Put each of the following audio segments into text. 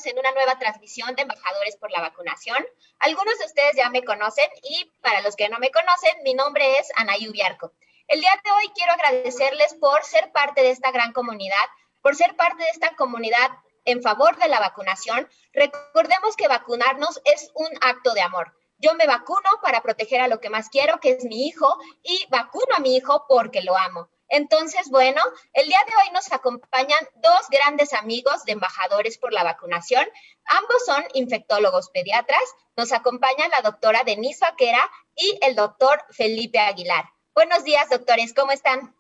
acompañarnos en una nueva transmisión de Embajadores por la Vacunación. Algunos de ustedes ya me conocen y para los que no me conocen, mi nombre es Anaí Ubiarco. El día de hoy quiero agradecerles por ser parte de esta gran comunidad, por ser parte de esta comunidad en favor de la vacunación. Recordemos que vacunarnos es un acto de amor. Yo me vacuno para proteger a lo que más quiero, que es mi hijo, y vacuno a mi hijo porque lo amo. Entonces, bueno, el día de hoy nos acompañan dos grandes amigos de Embajadores por la Vacunación. Ambos son infectólogos pediatras. Nos acompaña la doctora Denise Vaquera y el doctor Felipe Aguilar. Buenos días, doctores, ¿cómo están?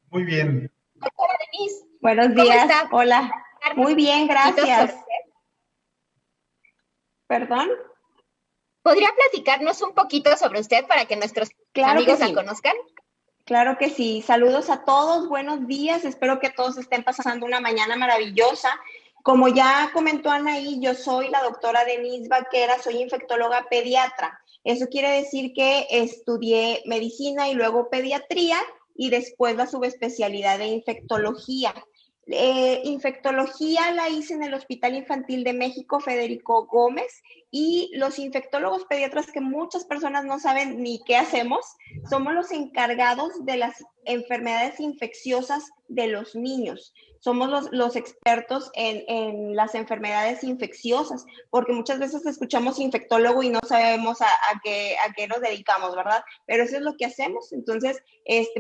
Muy bien. Doctora Denise. Buenos días, hola. Muy bien, gracias. ¿Perdón? ¿Podría platicarnos un poquito sobre usted para que nuestros amigos la conozcan? Claro que sí. Saludos a todos, buenos días. Espero que todos estén pasando una mañana maravillosa. Como ya comentó Anaí, yo soy la doctora Denise Vaquera, soy infectóloga pediatra. Eso quiere decir que estudié medicina y luego pediatría y después la subespecialidad de infectología. Infectología la hice en el Hospital Infantil de México Federico Gómez y los infectólogos pediatras, que muchas personas no saben ni qué hacemos, somos los encargados de las enfermedades infecciosas de los niños. Somos los expertos en las enfermedades infecciosas, porque muchas veces escuchamos infectólogo y no sabemos a qué nos dedicamos, ¿verdad? Pero eso es lo que hacemos. Entonces,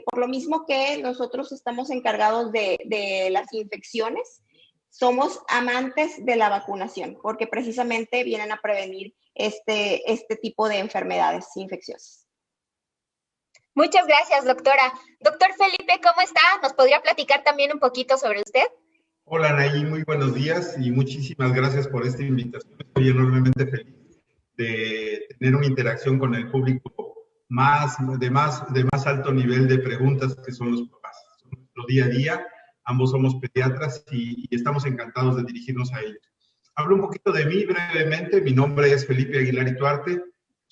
por lo mismo que nosotros estamos encargados de las infecciones, somos amantes de la vacunación, porque precisamente vienen a prevenir este tipo de enfermedades infecciosas. Muchas gracias, doctora. Doctor Felipe, ¿cómo está? ¿Nos podría platicar también un poquito sobre usted? Hola, Anaí, muy buenos días y muchísimas gracias por esta invitación. Estoy enormemente feliz de tener una interacción con el público de más alto nivel de preguntas, que son los papás. Son nuestro día a día, ambos somos pediatras y estamos encantados de dirigirnos a ellos. Hablo un poquito de mí brevemente. Mi nombre es Felipe Aguilar Ituarte.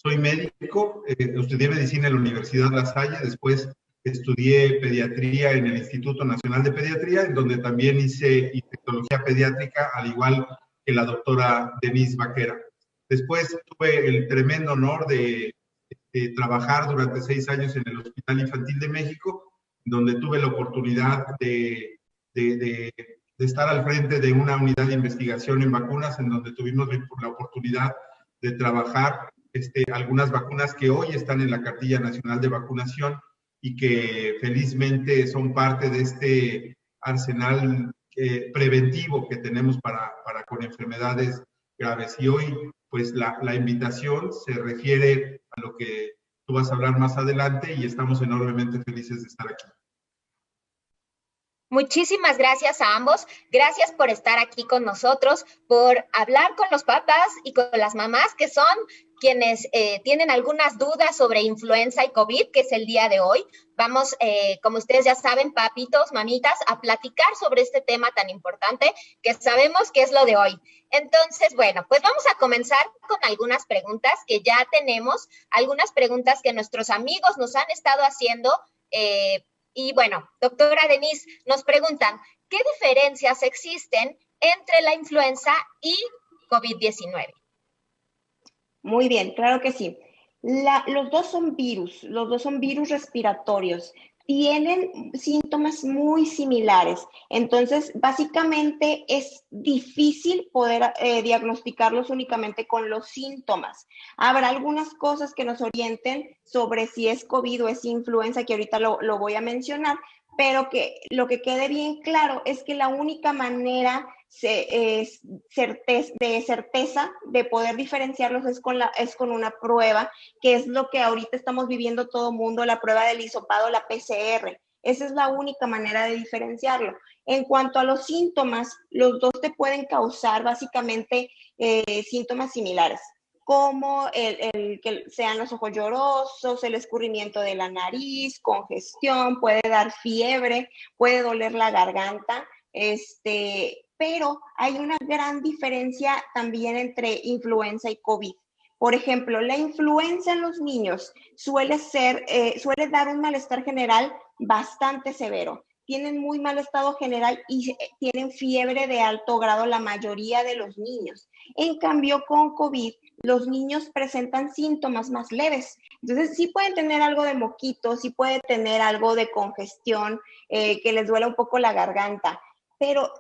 Soy médico, estudié medicina en la Universidad La Salle, después estudié pediatría en el Instituto Nacional de Pediatría, en donde también hice infectología pediátrica, al igual que la doctora Denise Vaquera. Después tuve el tremendo honor de trabajar durante 6 años en el Hospital Infantil de México, donde tuve la oportunidad de estar al frente de una unidad de investigación en vacunas, en donde tuvimos la oportunidad de trabajar algunas vacunas que hoy están en la Cartilla Nacional de Vacunación y que felizmente son parte de este arsenal preventivo que tenemos para con enfermedades graves. Y hoy, pues la invitación se refiere a lo que tú vas a hablar más adelante y estamos enormemente felices de estar aquí. Muchísimas gracias a ambos. Gracias por estar aquí con nosotros, por hablar con los papás y con las mamás, que son quienes tienen algunas dudas sobre influenza y COVID, que es el día de hoy. Vamos, como ustedes ya saben, papitos, mamitas, a platicar sobre este tema tan importante que sabemos que es lo de hoy. Entonces, bueno, pues vamos a comenzar con algunas preguntas que ya tenemos, algunas preguntas que nuestros amigos nos han estado haciendo. Y bueno, doctora Denise, nos preguntan, ¿qué diferencias existen entre la influenza y COVID-19? Muy bien, claro que sí. Los dos son virus respiratorios. Tienen síntomas muy similares. Entonces, básicamente es difícil poder diagnosticarlos únicamente con los síntomas. Habrá algunas cosas que nos orienten sobre si es COVID o es influenza, que ahorita lo voy a mencionar, pero que lo que quede bien claro es que la única manera de certeza de poder diferenciarlos es con una prueba, que es lo que ahorita estamos viviendo todo mundo, la prueba del hisopado, la PCR. Esa es la única manera de diferenciarlo. En cuanto a los síntomas, los dos te pueden causar básicamente síntomas similares, como el que sean los ojos llorosos, el escurrimiento de la nariz, congestión, puede dar fiebre, puede doler la garganta, pero hay una gran diferencia también entre influenza y COVID. Por ejemplo, la influenza en los niños suele dar un malestar general bastante severo. tienen muy mal estado general y tienen fiebre de alto grado la mayoría de los niños. En cambio, con COVID, los niños presentan síntomas más leves. Entonces, sí pueden tener algo de moquito, sí pueden tener algo de congestión, que les duela un poco la garganta. Pero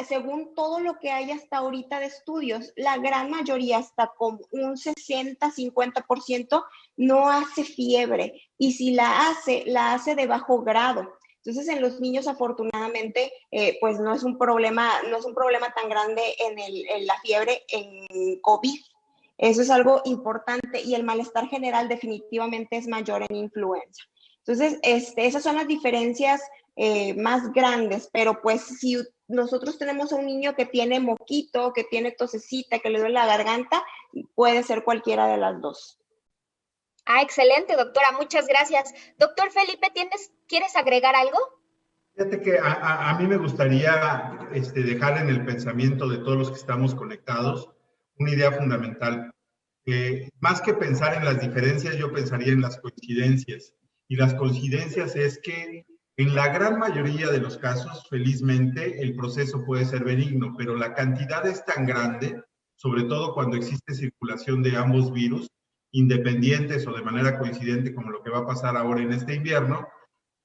según todo lo que hay hasta ahorita de estudios, la gran mayoría, hasta con un 60-50%, no hace fiebre. Y si la hace de bajo grado. Entonces, en los niños, afortunadamente, pues no es un problema tan grande en la fiebre en COVID. Eso es algo importante y el malestar general definitivamente es mayor en influenza. Entonces, esas son las diferencias más grandes, pero pues si nosotros tenemos a un niño que tiene moquito, que tiene tosecita, que le duele la garganta, puede ser cualquiera de las dos. Ah, excelente, doctora, muchas gracias. Doctor Felipe, ¿quieres agregar algo? Fíjate que a mí me gustaría dejar en el pensamiento de todos los que estamos conectados una idea fundamental. Más que pensar en las diferencias, yo pensaría en las coincidencias. Y las coincidencias es que en la gran mayoría de los casos, felizmente, el proceso puede ser benigno, pero la cantidad es tan grande, sobre todo cuando existe circulación de ambos virus, independientes o de manera coincidente, como lo que va a pasar ahora en este invierno.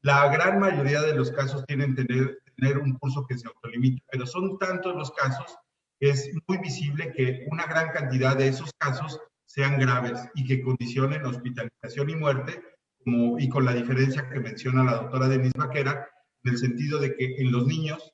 La gran mayoría de los casos tienen que tener un curso que se autolimita, pero son tantos los casos que es muy visible que una gran cantidad de esos casos sean graves y que condicionen hospitalización y muerte, y con la diferencia que menciona la doctora Denise Vaquera, en el sentido de que en los niños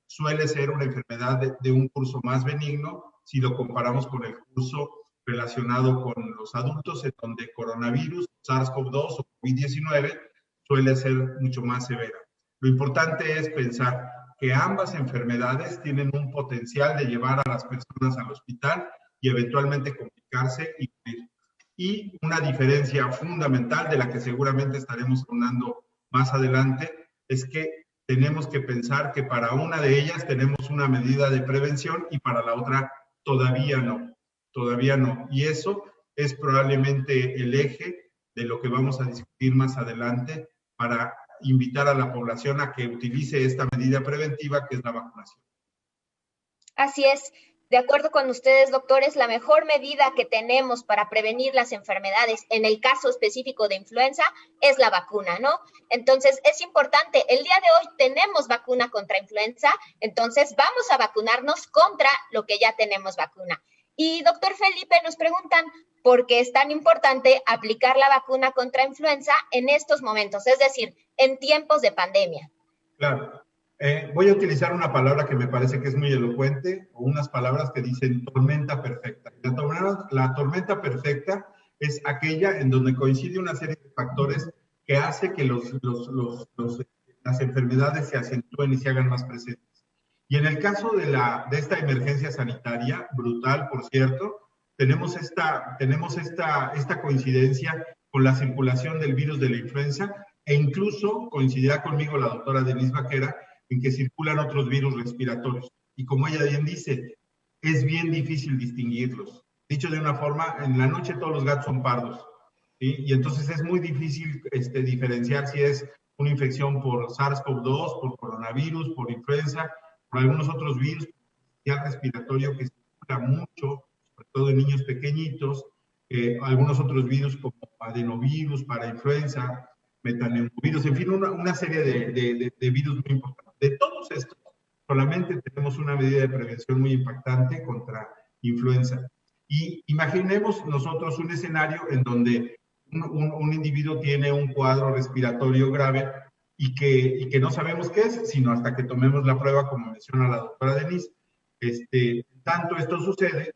suele ser una enfermedad de un curso más benigno si lo comparamos con el curso relacionado con los adultos, en donde coronavirus, SARS-CoV-2 o COVID-19 suele ser mucho más severa. Lo importante es pensar que ambas enfermedades tienen un potencial de llevar a las personas al hospital y eventualmente complicarse y morir. Y una diferencia fundamental de la que seguramente estaremos hablando más adelante es que tenemos que pensar que para una de ellas tenemos una medida de prevención y para la otra todavía no. Y eso es probablemente el eje de lo que vamos a discutir más adelante para invitar a la población a que utilice esta medida preventiva que es la vacunación. Así es. De acuerdo con ustedes, doctores, la mejor medida que tenemos para prevenir las enfermedades, en el caso específico de influenza, es la vacuna, ¿no? Entonces, es importante, el día de hoy tenemos vacuna contra influenza, entonces vamos a vacunarnos contra lo que ya tenemos vacuna. Y, doctor Felipe, nos preguntan por qué es tan importante aplicar la vacuna contra influenza en estos momentos, es decir, en tiempos de pandemia. Claro. Voy a utilizar una palabra que me parece que es muy elocuente, o unas palabras que dicen tormenta perfecta. La tormenta perfecta es aquella en donde coincide una serie de factores que hace que las enfermedades se acentúen y se hagan más presentes. Y en el caso de esta emergencia sanitaria, brutal, por cierto, tenemos esta coincidencia con la circulación del virus de la influenza, e incluso coincidirá conmigo la doctora Denise Vaquera en que circulan otros virus respiratorios. Y como ella bien dice, es bien difícil distinguirlos. Dicho de una forma, en la noche todos los gatos son pardos, ¿sí? Y entonces es muy difícil diferenciar si es una infección por SARS-CoV-2, por coronavirus, por influenza, por algunos otros virus, ya respiratorio que circula mucho, sobre todo en niños pequeñitos, algunos otros virus como adenovirus para influenza, metaneumovirus, en fin, una serie de virus muy importantes. De todos estos, solamente tenemos una medida de prevención muy impactante contra influenza. Y imaginemos nosotros un escenario en donde un individuo tiene un cuadro respiratorio grave y que no sabemos qué es, sino hasta que tomemos la prueba, como menciona la doctora Denise. Tanto esto sucede,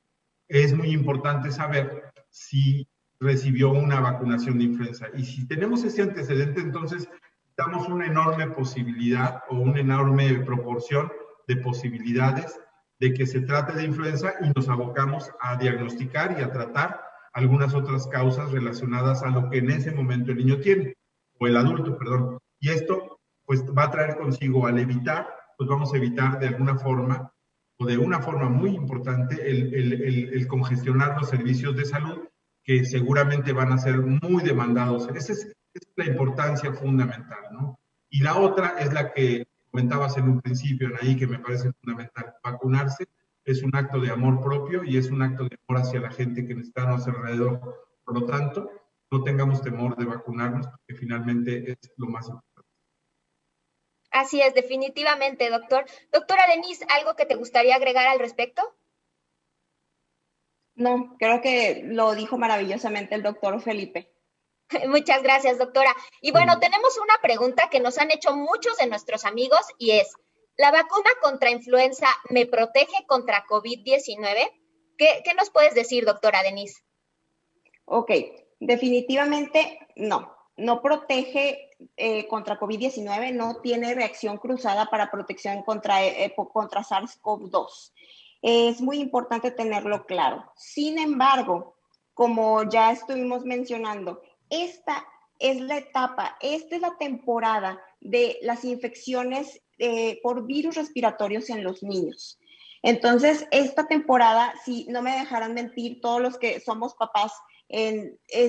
es muy importante saber si recibió una vacunación de influenza. Y si tenemos ese antecedente, entonces damos una enorme posibilidad o una enorme proporción de posibilidades de que se trate de influenza y nos abocamos a diagnosticar y a tratar algunas otras causas relacionadas a lo que en ese momento el niño tiene, o el adulto, perdón. Y esto pues va a traer consigo, al evitar, pues vamos a evitar de alguna forma o de una forma muy importante el congestionar los servicios de salud que seguramente van a ser muy demandados. Esa es la importancia fundamental, ¿no? Y la otra es la que comentabas en un principio, Anaí, que me parece fundamental. Vacunarse es un acto de amor propio y es un acto de amor hacia la gente que está a nuestro alrededor. Por lo tanto, no tengamos temor de vacunarnos, porque finalmente es lo más importante. Así es, definitivamente, doctor. Doctora Denise, ¿algo que te gustaría agregar al respecto? No, creo que lo dijo maravillosamente el doctor Felipe. Muchas gracias, doctora. Y bueno, tenemos una pregunta que nos han hecho muchos de nuestros amigos y es, ¿la vacuna contra influenza me protege contra COVID-19? ¿Qué nos puedes decir, doctora Denise? Ok, definitivamente no protege contra COVID-19, no tiene reacción cruzada para protección contra SARS-CoV-2. Es muy importante tenerlo claro. Sin embargo, como ya estuvimos mencionando, esta es la etapa, esta es la temporada de las infecciones por virus respiratorios en los niños. Entonces, esta temporada, si no me dejarán mentir, todos los que somos papás,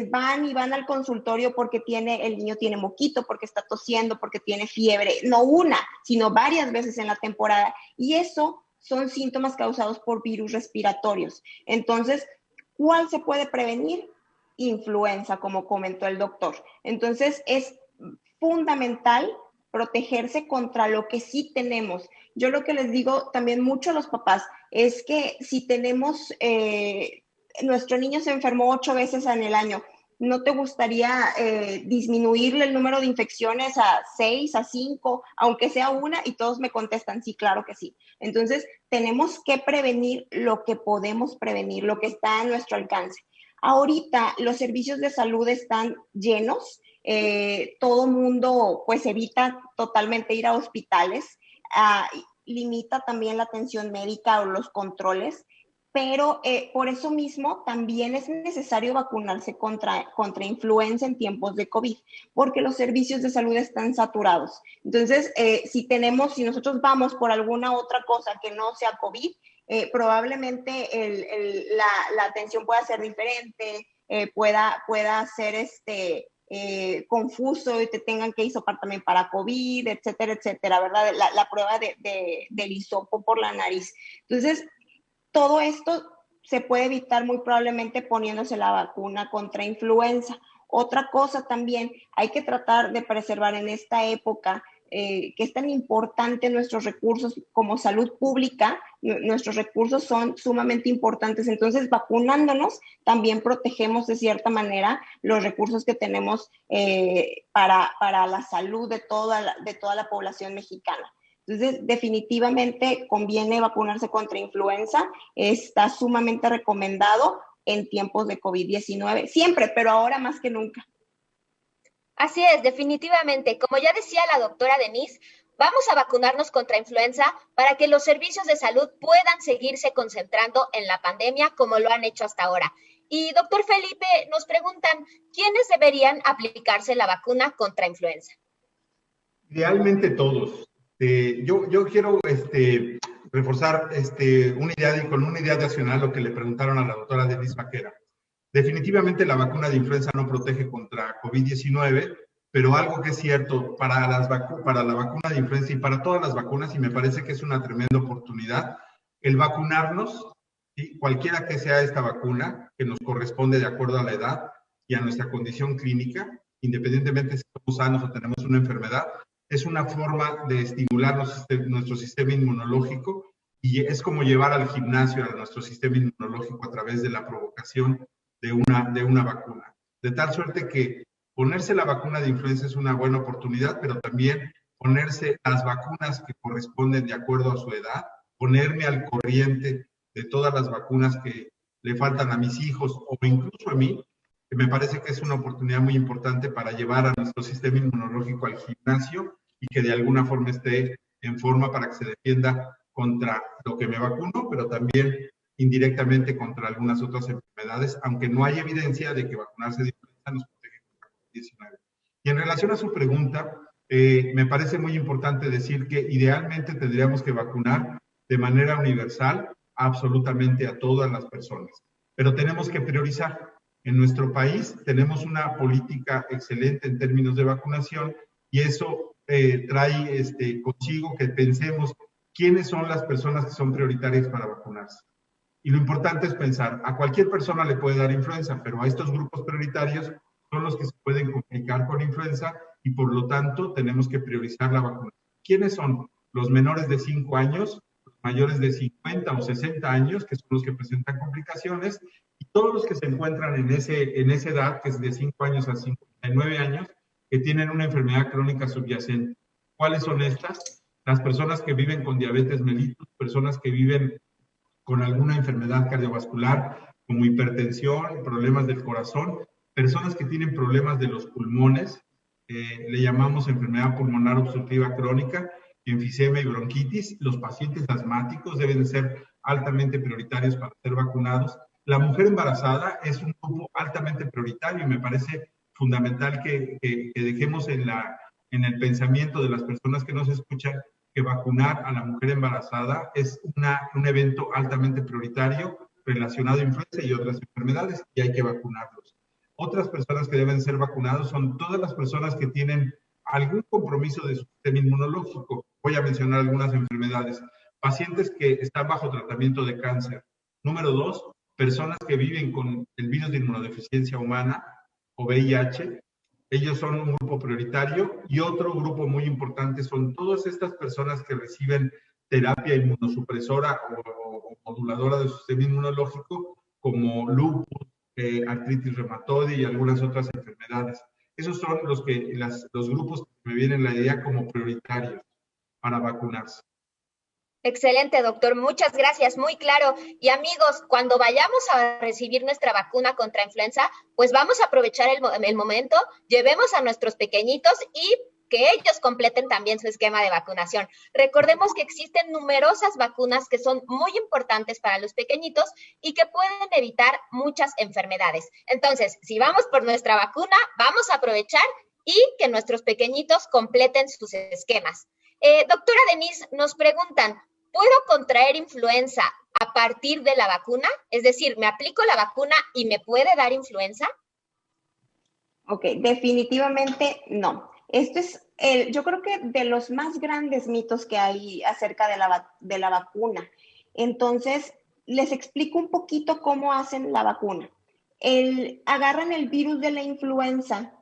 van al consultorio porque el niño tiene moquito, porque está tosiendo, porque tiene fiebre, no una, sino varias veces en la temporada. Y eso son síntomas causados por virus respiratorios. Entonces, ¿cuál se puede prevenir? Influenza, como comentó el doctor. Entonces, es fundamental protegerse contra lo que sí tenemos. Yo lo que les digo también mucho a los papás es que si tenemos, nuestro niño se enfermó 8 veces en el año, ¿no te gustaría disminuirle el número de infecciones a 6, a 5, aunque sea una? Y todos me contestan, sí, claro que sí. Entonces, tenemos que prevenir lo que podemos prevenir, lo que está a nuestro alcance. Ahorita los servicios de salud están llenos, todo mundo pues evita totalmente ir a hospitales, limita también la atención médica o los controles, pero por eso mismo también es necesario vacunarse contra influenza en tiempos de COVID, porque los servicios de salud están saturados. Entonces, si nosotros vamos por alguna otra cosa que no sea COVID, probablemente la atención pueda ser diferente, pueda ser confuso y te tengan que hisopar también para COVID, etcétera, ¿verdad? La prueba del hisopo por la nariz. Entonces, todo esto se puede evitar muy probablemente poniéndose la vacuna contra influenza. Otra cosa también, hay que tratar de preservar en esta época que es tan importante nuestros recursos como salud pública, nuestros recursos son sumamente importantes. Entonces, vacunándonos, también protegemos de cierta manera los recursos que tenemos para la salud de toda la población mexicana. Entonces, definitivamente conviene vacunarse contra influenza, está sumamente recomendado en tiempos de COVID-19, siempre, pero ahora más que nunca. Así es, definitivamente. Como ya decía la doctora Denise, vamos a vacunarnos contra influenza para que los servicios de salud puedan seguirse concentrando en la pandemia como lo han hecho hasta ahora. Y doctor Felipe, nos preguntan, ¿quiénes deberían aplicarse la vacuna contra influenza? Idealmente todos. Yo quiero reforzar una idea, y con una idea adicional lo que le preguntaron a la doctora Denise Vaquera. Definitivamente la vacuna de influenza no protege contra COVID-19, pero algo que es cierto para la vacuna de influenza y para todas las vacunas, y me parece que es una tremenda oportunidad, el vacunarnos, ¿sí? Cualquiera que sea esta vacuna, que nos corresponde de acuerdo a la edad y a nuestra condición clínica, independientemente si somos sanos o tenemos una enfermedad, es una forma de estimular nuestro sistema inmunológico y es como llevar al gimnasio a nuestro sistema inmunológico a través de la provocación de una vacuna. De tal suerte que ponerse la vacuna de influenza es una buena oportunidad, pero también ponerse las vacunas que corresponden de acuerdo a su edad, ponerme al corriente de todas las vacunas que le faltan a mis hijos o incluso a mí, que me parece que es una oportunidad muy importante para llevar a nuestro sistema inmunológico al gimnasio y que de alguna forma esté en forma para que se defienda contra lo que me vacuno, pero también indirectamente contra algunas otras enfermedades, aunque no hay evidencia de que vacunarse de influenza nos protege contra COVID-19. Y en relación a su pregunta, me parece muy importante decir que idealmente tendríamos que vacunar de manera universal absolutamente a todas las personas, pero tenemos que priorizar. En nuestro país tenemos una política excelente en términos de vacunación y eso trae consigo que pensemos quiénes son las personas que son prioritarias para vacunarse. Y lo importante es pensar, a cualquier persona le puede dar influenza, pero a estos grupos prioritarios son los que se pueden complicar con influenza y por lo tanto tenemos que priorizar la vacuna. ¿Quiénes son? Los menores de 5 años, los mayores de 50 o 60 años, que son los que presentan complicaciones, y todos los que se encuentran en esa edad, que es de 5 años a 59 años, que tienen una enfermedad crónica subyacente. ¿Cuáles son estas? Las personas que viven con diabetes mellitus, personas que viven con alguna enfermedad cardiovascular, como hipertensión, problemas del corazón, personas que tienen problemas de los pulmones, le llamamos enfermedad pulmonar obstructiva crónica, enfisema y bronquitis. Los pacientes asmáticos deben ser altamente prioritarios para ser vacunados. La mujer embarazada es un grupo altamente prioritario y me parece fundamental que dejemos en el pensamiento de las personas que nos escuchan que vacunar a la mujer embarazada es un evento altamente prioritario relacionado a influenza y otras enfermedades y hay que vacunarlos. Otras personas que deben ser vacunados son todas las personas que tienen algún compromiso de su sistema inmunológico. Voy a mencionar algunas enfermedades. Pacientes que están bajo tratamiento de cáncer. Número 2, personas que viven con el virus de inmunodeficiencia humana o VIH. Ellos son un grupo prioritario y otro grupo muy importante son todas estas personas que reciben terapia inmunosupresora o moduladora de su sistema inmunológico como lupus, artritis reumatoide y algunas otras enfermedades. Esos son los grupos que me vienen la idea como prioritarios para vacunarse. Excelente, doctor. Muchas gracias. Muy claro. Y amigos, cuando vayamos a recibir nuestra vacuna contra influenza, pues vamos a aprovechar el momento, llevemos a nuestros pequeñitos y que ellos completen también su esquema de vacunación. Recordemos que existen numerosas vacunas que son muy importantes para los pequeñitos y que pueden evitar muchas enfermedades. Entonces, si vamos por nuestra vacuna, vamos a aprovechar y que nuestros pequeñitos completen sus esquemas. Doctora Denise, nos preguntan, ¿puedo contraer influenza a partir de la vacuna? Es decir, ¿me aplico la vacuna y me puede dar influenza? Ok, definitivamente no. Esto es, yo creo que de los más grandes mitos que hay acerca de la vacuna. Entonces, les explico un poquito cómo hacen la vacuna. Agarran el virus de la influenza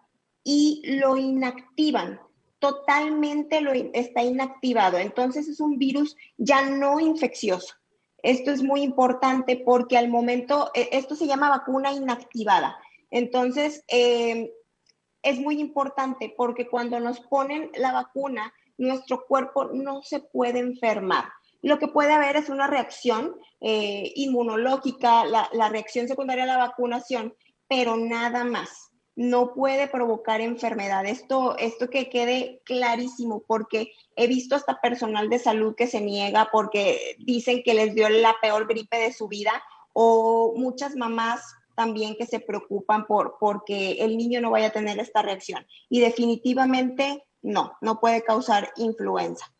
y lo inactivan. Totalmente está inactivado. Entonces, es un virus ya no infeccioso. Esto es muy importante porque al momento, esto se llama vacuna inactivada. Entonces, es muy importante porque cuando nos ponen la vacuna, nuestro cuerpo no se puede enfermar. Lo que puede haber es una reacción inmunológica, la reacción secundaria a la vacunación, pero nada más. No puede provocar enfermedad. Esto que quede clarísimo, porque he visto hasta personal de salud que se niega porque dicen que les dio la peor gripe de su vida, o muchas mamás también que se preocupan porque el niño no vaya a tener esta reacción. Y definitivamente no puede causar influenza.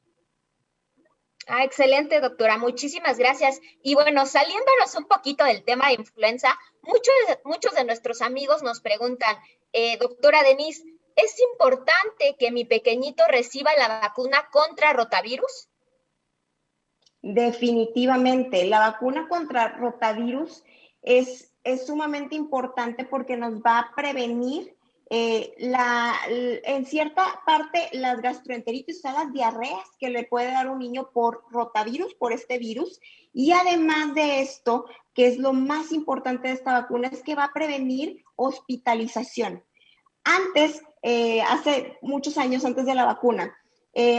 Excelente, doctora. Muchísimas gracias. Y bueno, saliéndonos un poquito del tema de influenza, muchos de nuestros amigos nos preguntan, doctora Denise, ¿es importante que mi pequeñito reciba la vacuna contra rotavirus? Definitivamente. La vacuna contra rotavirus es sumamente importante porque nos va a prevenir en cierta parte las gastroenteritis, o sea, las diarreas que le puede dar un niño por rotavirus, por este virus. Y además de esto, que es lo más importante de esta vacuna, es que va a prevenir hospitalización. Antes, hace muchos años antes de la vacuna,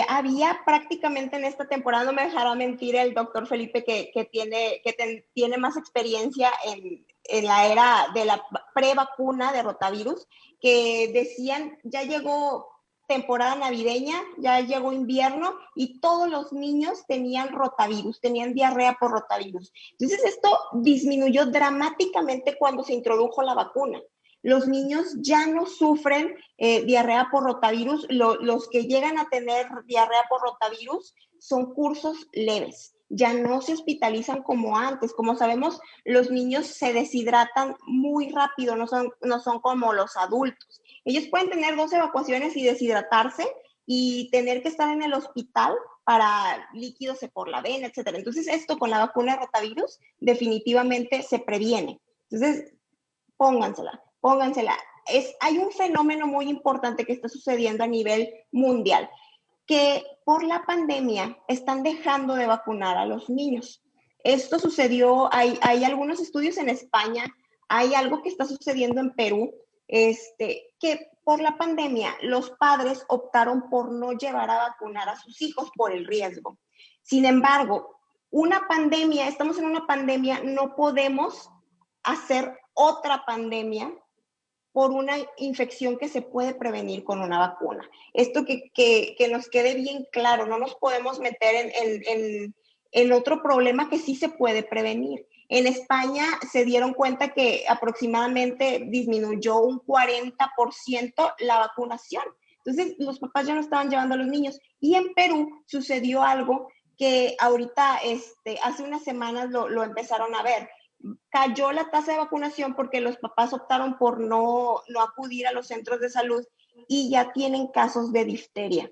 había prácticamente en esta temporada, no me dejará mentir el doctor Felipe, que tiene más experiencia en la era de la pre-vacuna de rotavirus, que decían, ya llegó temporada navideña, ya llegó invierno y todos los niños tenían rotavirus, tenían diarrea por rotavirus. Entonces esto disminuyó dramáticamente cuando se introdujo la vacuna. Los niños ya no sufren diarrea por rotavirus. Los que llegan a tener diarrea por rotavirus son cursos leves. Ya no se hospitalizan como antes. Como sabemos, los niños se deshidratan muy rápido, no son como los adultos. Ellos pueden tener 2 evacuaciones y deshidratarse y tener que estar en el hospital para líquidos por la vena, etcétera. Entonces, esto con la vacuna de rotavirus definitivamente se previene. Entonces, póngansela. Hay un fenómeno muy importante que está sucediendo a nivel mundial, que por la pandemia están dejando de vacunar a los niños. Esto sucedió, hay algunos estudios en España, hay algo que está sucediendo en Perú, que por la pandemia los padres optaron por no llevar a vacunar a sus hijos por el riesgo. Sin embargo, estamos en una pandemia, no podemos hacer otra pandemia por una infección que se puede prevenir con una vacuna. Esto que nos quede bien claro, no nos podemos meter en otro problema que sí se puede prevenir. En España se dieron cuenta que aproximadamente disminuyó un 40% la vacunación. Entonces, los papás ya no estaban llevando a los niños. Y en Perú sucedió algo que ahorita, hace unas semanas lo empezaron a ver. Cayó la tasa de vacunación porque los papás optaron por no acudir a los centros de salud y ya tienen casos de difteria.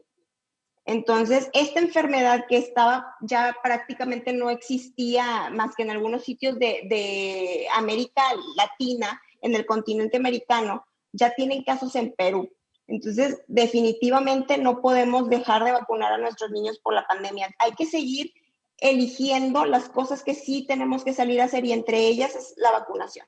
Entonces, esta enfermedad que ya prácticamente no existía más que en algunos sitios de América Latina, en el continente americano, ya tienen casos en Perú. Entonces, definitivamente no podemos dejar de vacunar a nuestros niños por la pandemia. Hay que seguir eligiendo las cosas que sí tenemos que salir a hacer y entre ellas es la vacunación.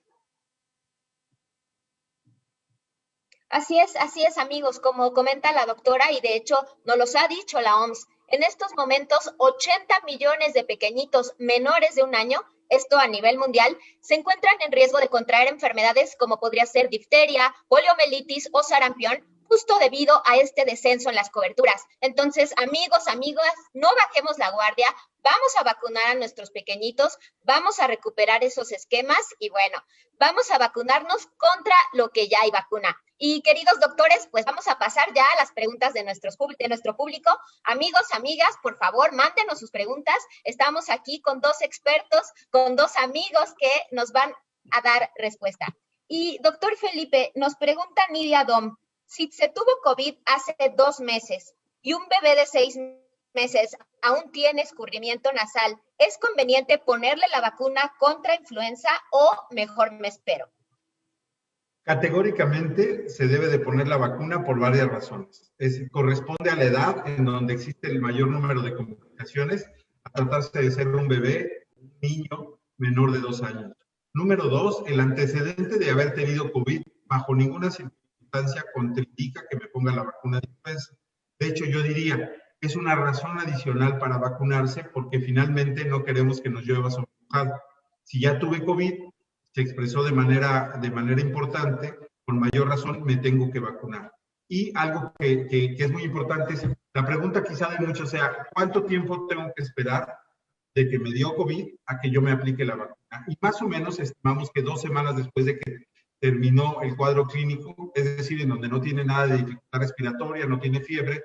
Así es, amigos, como comenta la doctora, y de hecho nos los ha dicho la OMS, en estos momentos 80 millones de pequeñitos menores de un año, esto a nivel mundial, se encuentran en riesgo de contraer enfermedades como podría ser difteria, poliomielitis o sarampión, justo debido a este descenso en las coberturas. Entonces, amigos, amigas, no bajemos la guardia, vamos a vacunar a nuestros pequeñitos, vamos a recuperar esos esquemas y bueno, vamos a vacunarnos contra lo que ya hay vacuna. Y queridos doctores, pues vamos a pasar ya a las preguntas de nuestro público. Amigos, amigas, por favor, mándenos sus preguntas. Estamos aquí con dos expertos, con dos amigos que nos van a dar respuesta. Y doctor Felipe, nos pregunta Nidia Dom, si se tuvo COVID hace 2 meses y un bebé de 6 meses aún tiene escurrimiento nasal, ¿es conveniente ponerle la vacuna contra influenza o mejor me espero? Categóricamente se debe de poner la vacuna por varias razones. Corresponde a la edad en donde existe el mayor número de complicaciones, a tratarse de ser un bebé, un niño menor de 2 años. Número 2, el antecedente de haber tenido COVID bajo ninguna circunstancia contraindica que me ponga la vacuna de influenza. De hecho, yo diría que es una razón adicional para vacunarse porque finalmente no queremos que nos llueva sobre mojado. Si ya tuve COVID, se expresó de manera importante, con mayor razón me tengo que vacunar. Y algo que es muy importante es, la pregunta quizá de muchos sea, ¿cuánto tiempo tengo que esperar de que me dio COVID a que yo me aplique la vacuna? Y más o menos estimamos que 2 semanas después de que terminó el cuadro clínico, es decir, en donde no tiene nada de dificultad respiratoria, no tiene fiebre,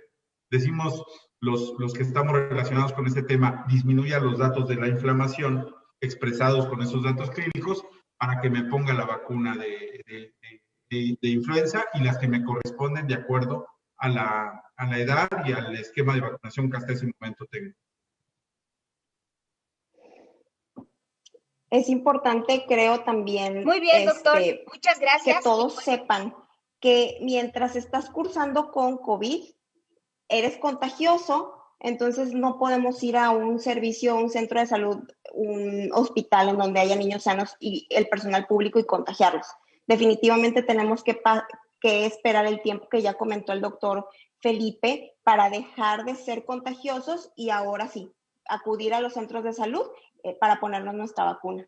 decimos los que estamos relacionados con este tema, disminuya los datos de la inflamación expresados con esos datos clínicos para que me ponga la vacuna de influenza y las que me corresponden de acuerdo a la edad y al esquema de vacunación que hasta ese momento tengo. Es importante, creo también, muy bien, doctor. Muchas gracias. Que todos sepan que mientras estás cursando con COVID, eres contagioso, entonces no podemos ir a un servicio, un centro de salud, un hospital en donde haya niños sanos y el personal público y contagiarlos. Definitivamente tenemos que esperar el tiempo que ya comentó el doctor Felipe para dejar de ser contagiosos y ahora sí, acudir a los centros de salud para ponernos nuestra vacuna.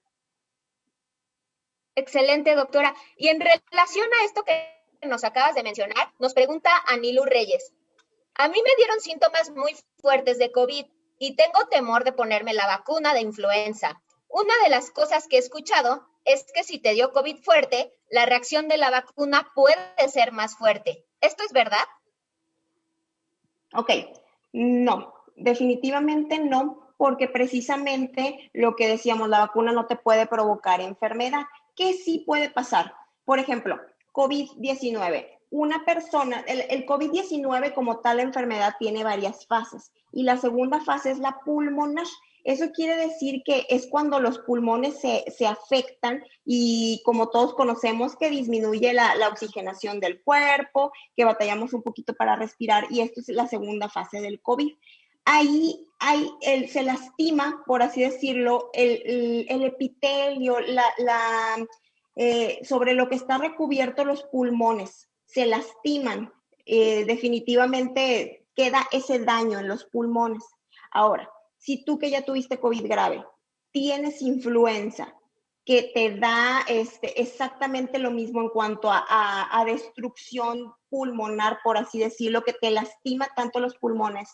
Excelente, doctora. Y en relación a esto que nos acabas de mencionar, nos pregunta Anilu Reyes. A mí me dieron síntomas muy fuertes de COVID y tengo temor de ponerme la vacuna de influenza. Una de las cosas que he escuchado es que si te dio COVID fuerte, la reacción de la vacuna puede ser más fuerte. ¿Esto es verdad? Ok, no, definitivamente no, porque precisamente lo que decíamos, la vacuna no te puede provocar enfermedad. ¿Qué sí puede pasar? Por ejemplo, COVID-19. una persona, el COVID-19 como tal, la enfermedad tiene varias fases y la segunda fase es la pulmonar. Eso quiere decir que es cuando los pulmones se afectan y como todos conocemos que disminuye la oxigenación del cuerpo, que batallamos un poquito para respirar y esto es la segunda fase del COVID. Ahí se lastima, por así decirlo, el epitelio, sobre lo que está recubierto los pulmones, se lastiman, definitivamente queda ese daño en los pulmones. Ahora, si tú que ya tuviste COVID grave, tienes influenza, que te da exactamente lo mismo en cuanto a destrucción pulmonar, por así decirlo, que te lastima tanto los pulmones,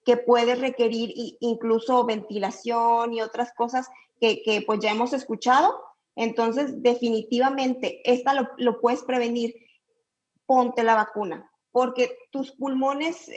que puedes requerir incluso ventilación y otras cosas que pues ya hemos escuchado. Entonces, definitivamente, esta lo puedes prevenir. Ponte la vacuna, porque tus pulmones,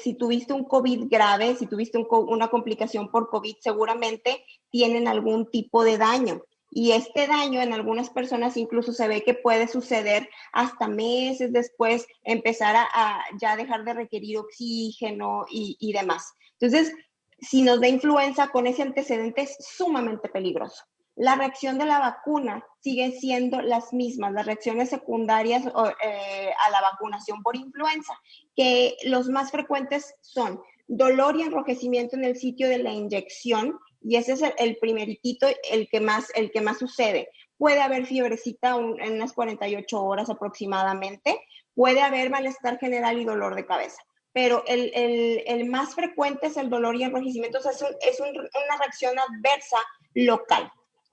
si tuviste un COVID grave, si tuviste una complicación por COVID, seguramente tienen algún tipo de daño. Y este daño en algunas personas incluso se ve que puede suceder hasta meses después, empezar a ya dejar de requerir oxígeno y demás. Entonces, si nos da influenza con ese antecedente es sumamente peligroso. La reacción de la vacuna sigue siendo las mismas, las reacciones secundarias a la vacunación por influenza, que los más frecuentes son dolor y enrojecimiento en el sitio de la inyección, y ese es el primeritito, el que más sucede. Puede haber fiebrecita en unas 48 horas aproximadamente, puede haber malestar general y dolor de cabeza, pero el más frecuente es el dolor y enrojecimiento, o sea, es una reacción adversa local.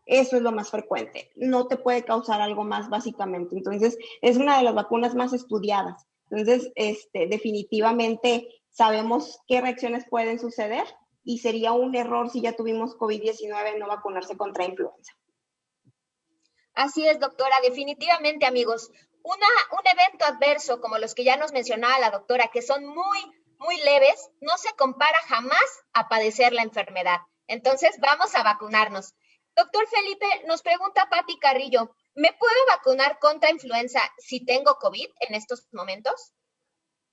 Eso es lo más frecuente. No te puede causar algo más, básicamente. Entonces, es una de las vacunas más estudiadas. Entonces, definitivamente sabemos qué reacciones pueden suceder y sería un error si ya tuvimos COVID-19 no vacunarse contra influenza. Así es, doctora. Definitivamente, amigos, un evento adverso como los que ya nos mencionaba la doctora, que son muy, muy leves, no se compara jamás a padecer la enfermedad. Entonces, vamos a vacunarnos. Doctor Felipe, nos pregunta Pati Carrillo, ¿me puedo vacunar contra influenza si tengo COVID en estos momentos?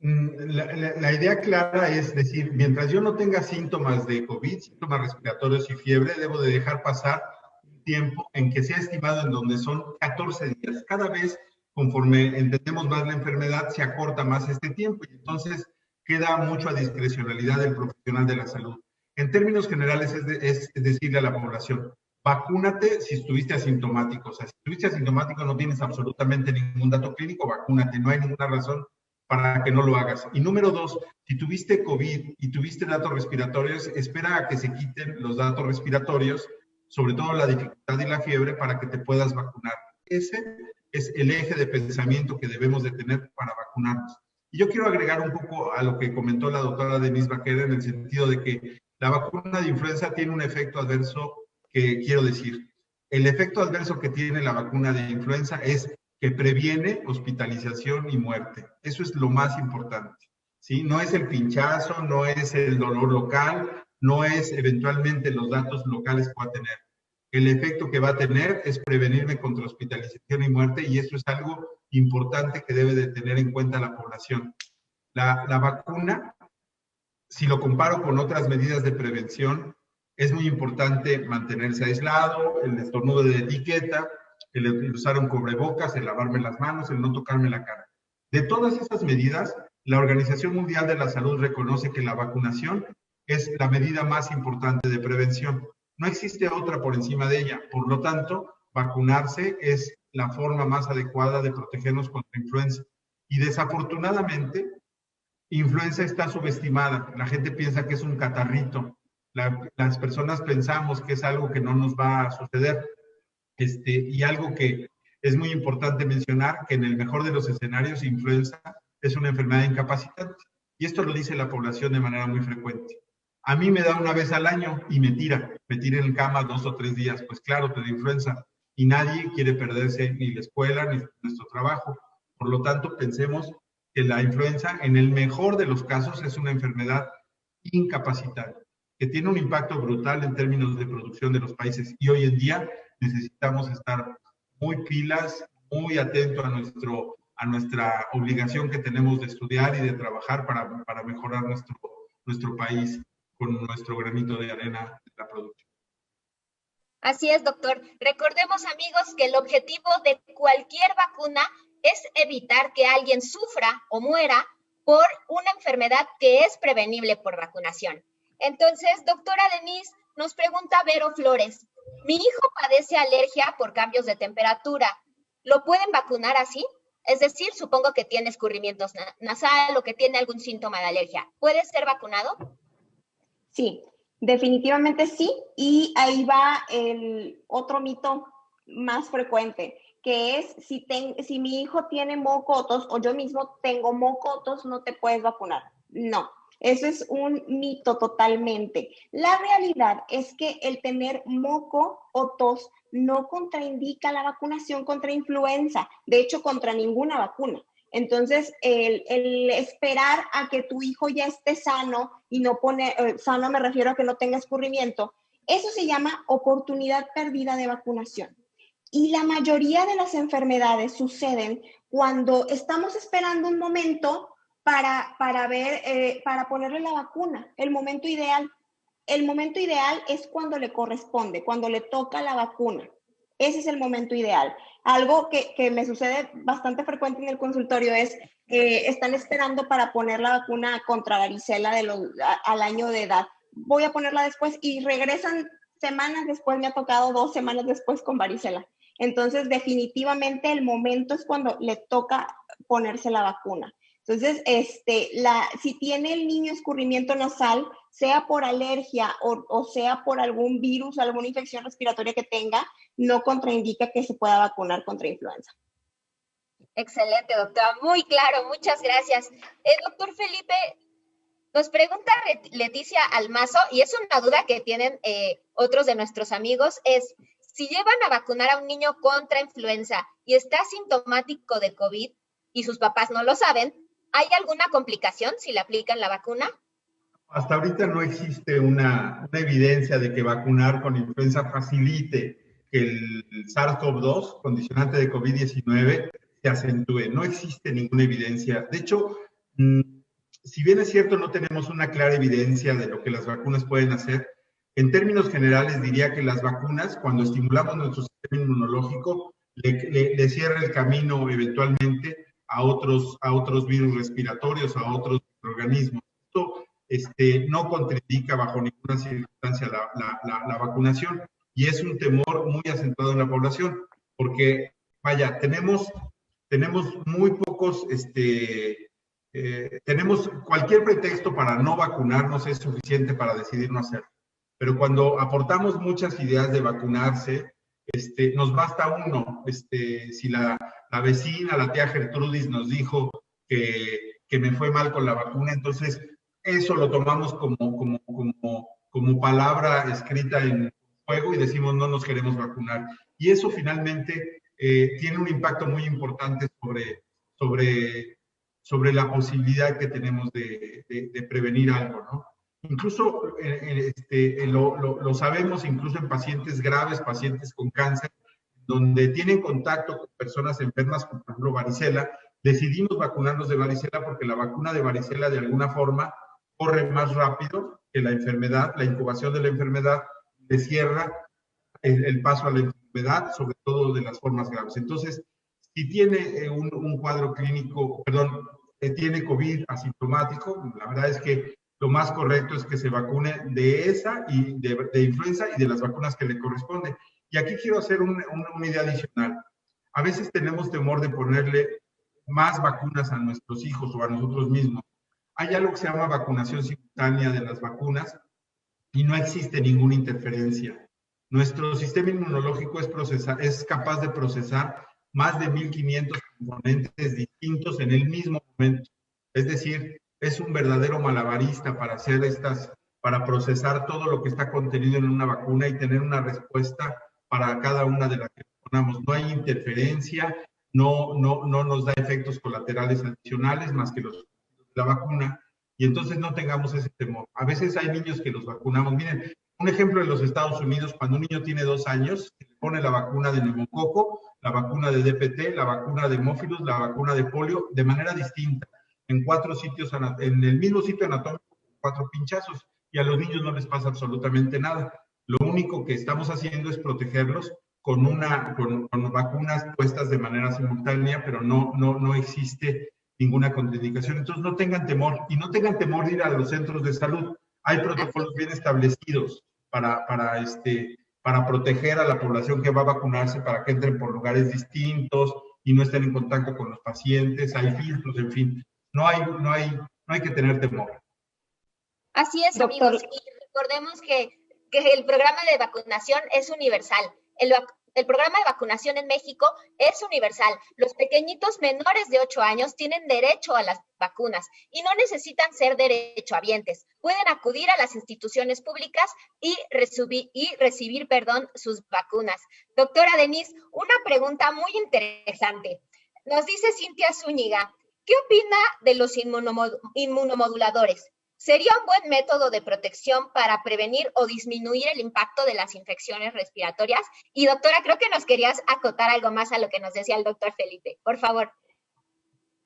La idea clara es decir, mientras yo no tenga síntomas de COVID, síntomas respiratorios y fiebre, debo de dejar pasar un tiempo en que sea estimado en donde son 14 días. Cada vez, conforme entendemos más la enfermedad, se acorta más este tiempo y entonces queda mucho a discrecionalidad del profesional de la salud. En términos generales es decirle a la población, vacúnate si estuviste asintomático. O sea, si estuviste asintomático no tienes absolutamente ningún dato clínico, vacúnate. No hay ninguna razón para que no lo hagas. Y número 2, si tuviste COVID y tuviste datos respiratorios, espera a que se quiten los datos respiratorios, sobre todo la dificultad y la fiebre, para que te puedas vacunar. Ese es el eje de pensamiento que debemos de tener para vacunarnos. Y yo quiero agregar un poco a lo que comentó la doctora Denise Baquera en el sentido de que la vacuna de influenza tiene un efecto adverso que quiero decir. El efecto adverso que tiene la vacuna de influenza es que previene hospitalización y muerte. Eso es lo más importante, ¿sí? No es el pinchazo, no es el dolor local, no es eventualmente los datos locales que va a tener. El efecto que va a tener es prevenirme contra hospitalización y muerte, y eso es algo importante que debe de tener en cuenta la población. La vacuna, si lo comparo con otras medidas de prevención, es muy importante mantenerse aislado, el estornudo de etiqueta, el usar un cubrebocas, el lavarme las manos, el no tocarme la cara. De todas esas medidas, la Organización Mundial de la Salud reconoce que la vacunación es la medida más importante de prevención. No existe otra por encima de ella. Por lo tanto, vacunarse es la forma más adecuada de protegernos contra influenza. Y desafortunadamente, influenza está subestimada. La gente piensa que es un catarrito. Las personas pensamos que es algo que no nos va a suceder. Y algo que es muy importante mencionar, que en el mejor de los escenarios, influenza es una enfermedad incapacitante. Y esto lo dice la población de manera muy frecuente. A mí me da una vez al año y me tira en cama 2 o 3 días. Pues claro, te da influenza y nadie quiere perderse ni la escuela ni nuestro trabajo. Por lo tanto, pensemos que la influenza, en el mejor de los casos, es una enfermedad incapacitante, que tiene un impacto brutal en términos de producción de los países. Y hoy en día necesitamos estar muy pilas, muy atentos a nuestro a nuestra obligación que tenemos de estudiar y de trabajar para mejorar nuestro país con nuestro granito de arena de la producción. Así es, doctor. Recordemos, amigos, que el objetivo de cualquier vacuna es evitar que alguien sufra o muera por una enfermedad que es prevenible por vacunación. Entonces, doctora Denise, nos pregunta Vero Flores, mi hijo padece alergia por cambios de temperatura, ¿lo pueden vacunar así? Es decir, supongo que tiene escurrimiento nasal o que tiene algún síntoma de alergia. ¿Puede ser vacunado? Sí, definitivamente sí. Y ahí va el otro mito más frecuente, que es si mi hijo tiene mocotos o yo mismo tengo mocotos, no te puedes vacunar. No, eso es un mito totalmente. La realidad es que el tener moco o tos no contraindica la vacunación contra influenza, de hecho contra ninguna vacuna. Entonces, el esperar a que tu hijo ya esté sano, y no sano me refiero a que no tenga escurrimiento, eso se llama oportunidad perdida de vacunación. Y la mayoría de las enfermedades suceden cuando estamos esperando un momento para ponerle la vacuna, el momento ideal. El momento ideal es cuando le corresponde, cuando le toca la vacuna. Ese es el momento ideal. Algo que me sucede bastante frecuente en el consultorio es están esperando para poner la vacuna contra varicela al año de edad. Voy a ponerla después y regresan semanas después, me ha tocado 2 semanas después con varicela. Entonces, definitivamente el momento es cuando le toca ponerse la vacuna. Entonces, si tiene el niño escurrimiento nasal, sea por alergia o sea por algún virus, alguna infección respiratoria que tenga, no contraindica que se pueda vacunar contra influenza. Excelente, doctora. Muy claro, muchas gracias. Doctor Felipe, nos pregunta Leticia Almazo, y es una duda que tienen otros de nuestros amigos, es, si llevan a vacunar a un niño contra influenza y está sintomático de COVID y sus papás no lo saben, ¿hay alguna complicación si le aplican la vacuna? Hasta ahorita no existe una evidencia de que vacunar con influenza facilite que el SARS-CoV-2, condicionante de COVID-19, se acentúe. No existe ninguna evidencia. De hecho, si bien es cierto, no tenemos una clara evidencia de lo que las vacunas pueden hacer, en términos generales diría que las vacunas, cuando estimulamos nuestro sistema inmunológico, le cierra el camino eventualmente a otros virus respiratorios, a otros organismos. Esto no contraindica bajo ninguna circunstancia la vacunación, y es un temor muy acentuado en la población, porque, vaya, tenemos muy pocos, tenemos cualquier pretexto para no vacunarnos es suficiente para decidir no hacerlo. Pero cuando aportamos muchas ideas de vacunarse, nos basta uno. Si la vecina, la tía Gertrudis nos dijo que me fue mal con la vacuna, entonces eso lo tomamos como palabra escrita en fuego y decimos no nos queremos vacunar. Y eso finalmente tiene un impacto muy importante sobre la posibilidad que tenemos de prevenir algo, ¿no? Incluso lo sabemos incluso en pacientes graves, pacientes con cáncer, donde tienen contacto con personas enfermas, por ejemplo, varicela. Decidimos vacunarnos de varicela porque la vacuna de varicela de alguna forma corre más rápido que la enfermedad, la incubación de la enfermedad le cierra el paso a la enfermedad, sobre todo de las formas graves. Entonces, si tiene un cuadro clínico, perdón, tiene COVID asintomático, la verdad es que lo más correcto es que se vacune de esa y de influenza y de las vacunas que le corresponden. Y aquí quiero hacer una idea adicional. A veces tenemos temor de ponerle más vacunas a nuestros hijos o a nosotros mismos. Hay algo que se llama vacunación simultánea de las vacunas y no existe ninguna interferencia. Nuestro sistema inmunológico es capaz de procesar más de 1,500 componentes distintos en el mismo momento. Es decir, es un verdadero malabarista para procesar todo lo que está contenido en una vacuna y tener una respuesta para cada una de las que ponamos. No hay interferencia, no nos da efectos colaterales adicionales más que los de la vacuna, y entonces no tengamos ese temor. A veces hay niños que los vacunamos. Miren, Un ejemplo en los Estados Unidos, cuando un niño tiene 2 años, se le pone la vacuna de neumococo, la vacuna de DPT, la vacuna de hemófilos, la vacuna de polio, de manera distinta, en 4 sitios, en el mismo sitio anatómico, 4 pinchazos, y a los niños no les pasa absolutamente nada. Lo único que estamos haciendo es protegerlos con vacunas puestas de manera simultánea, pero no existe ninguna contraindicación. Entonces no tengan temor, y no tengan temor de ir a los centros de salud. Hay protocolos bien establecidos para proteger a la población que va a vacunarse, para que entren por lugares distintos y no estén en contacto con los pacientes. Hay filtros, en fin, no hay que tener temor. Así es, Doctor. amigos, y recordemos que el programa de vacunación es universal. El programa de vacunación en México es universal. Los pequeñitos menores de 8 años tienen derecho a las vacunas y no necesitan ser derechohabientes. Pueden acudir a las instituciones públicas y recibir sus vacunas. Doctora Denise, una pregunta muy interesante. Nos dice Cintia Zúñiga, ¿qué opina de los inmunomoduladores? ¿Sería un buen método de protección para prevenir o disminuir el impacto de las infecciones respiratorias? Y doctora, creo que nos querías acotar algo más a lo que nos decía el doctor Felipe. Por favor.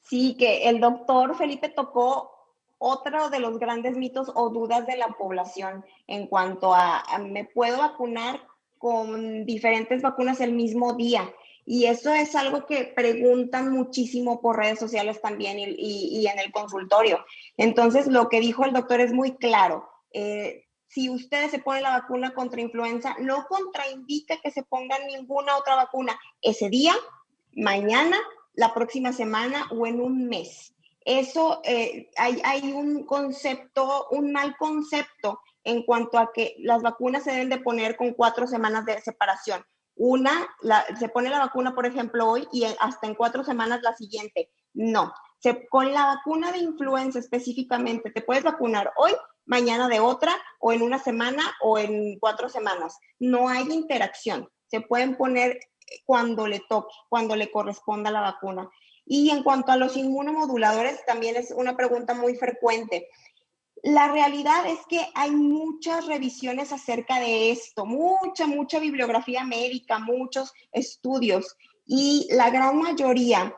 Sí, que el doctor Felipe tocó otro de los grandes mitos o dudas de la población en cuanto a me puedo vacunar con diferentes vacunas el mismo día. Y eso es algo que preguntan muchísimo por redes sociales también y en el consultorio. Entonces, lo que dijo el doctor es muy claro. Si ustedes se ponen la vacuna contra influenza, no contraindica que se pongan ninguna otra vacuna ese día, mañana, la próxima semana o en un mes. Eso hay un mal concepto en cuanto a que las vacunas se deben de poner con 4 semanas de separación. Se pone la vacuna, por ejemplo, hoy y hasta en 4 semanas la siguiente. No, con la vacuna de influenza específicamente, te puedes vacunar hoy, mañana de otra, o en una semana o en 4 semanas. No hay interacción. Se pueden poner cuando le toque, cuando le corresponda la vacuna. Y en cuanto a los inmunomoduladores, también es una pregunta muy frecuente. La realidad es que hay muchas revisiones acerca de esto, mucha bibliografía médica, muchos estudios, y la gran mayoría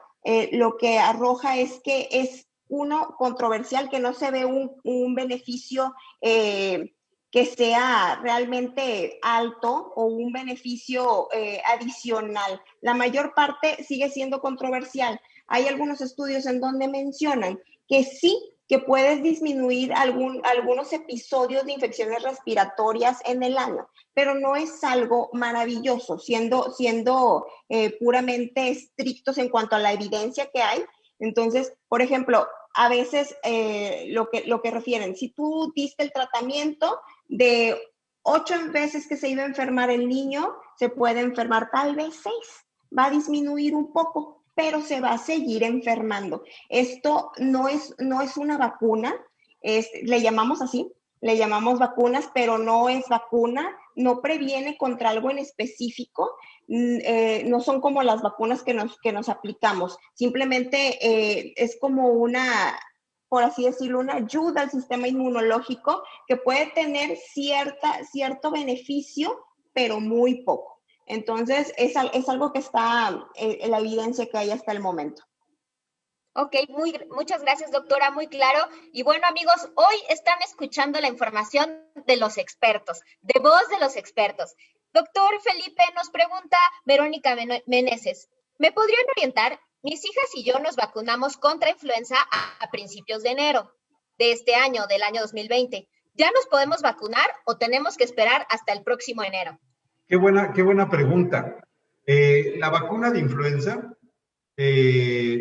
lo que arroja es que es uno controversial, que no se ve un beneficio que sea realmente alto o un beneficio adicional. La mayor parte sigue siendo controversial. Hay algunos estudios en donde mencionan que sí, que puedes disminuir algunos episodios de infecciones respiratorias en el año, pero no es algo maravilloso, siendo puramente estrictos en cuanto a la evidencia que hay. Entonces, por ejemplo, a veces lo que refieren, si tú diste el tratamiento de 8 veces que se iba a enfermar el niño, se puede enfermar tal vez 6, va a disminuir un poco, pero se va a seguir enfermando. Esto no es una vacuna, le llamamos así, le llamamos vacunas, pero no es vacuna, no previene contra algo en específico, no son como las vacunas que nos aplicamos, simplemente es como una, por así decirlo, una ayuda al sistema inmunológico que puede tener cierto beneficio, pero muy poco. Entonces, es algo que está en la evidencia que hay hasta el momento. Ok, muchas gracias, doctora, muy claro. Y bueno, amigos, hoy están escuchando la información de los expertos, de voz de los expertos. Doctor Felipe, nos pregunta Verónica Meneses, ¿me podrían orientar? Mis hijas y yo nos vacunamos contra influenza a principios de enero de este año, del año 2020. ¿Ya nos podemos vacunar o tenemos que esperar hasta el próximo enero? Qué buena pregunta. La vacuna de influenza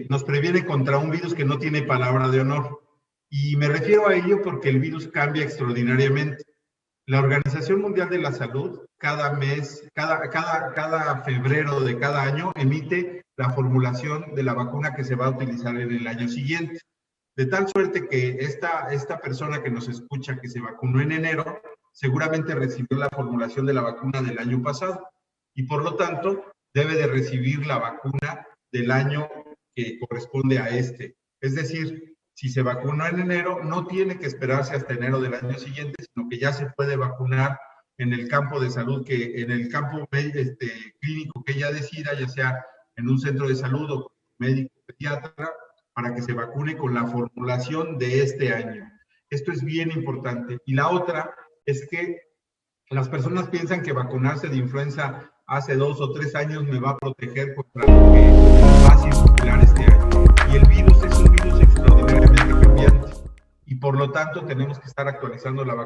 nos previene contra un virus que no tiene palabra de honor. Y me refiero a ello porque el virus cambia extraordinariamente. La Organización Mundial de la Salud cada mes, cada febrero de cada año emite la formulación de la vacuna que se va a utilizar en el año siguiente. De tal suerte que esta persona que nos escucha, que se vacunó en enero, seguramente recibió la formulación de la vacuna del año pasado y por lo tanto debe de recibir la vacuna del año que corresponde a este. Es decir, si se vacunó en enero, no tiene que esperarse hasta enero del año siguiente, sino que ya se puede vacunar en el campo de salud, en el campo clínico que ella decida, ya sea en un centro de salud o médico pediatra, para que se vacune con la formulación de este año. Esto es bien importante. Y la otra es que las personas piensan que vacunarse de influenza hace 2 o 3 años me va a proteger contra lo que va a circular este año. Y el virus es un virus extraordinariamente cambiante. Y por lo tanto tenemos que estar actualizando la vacuna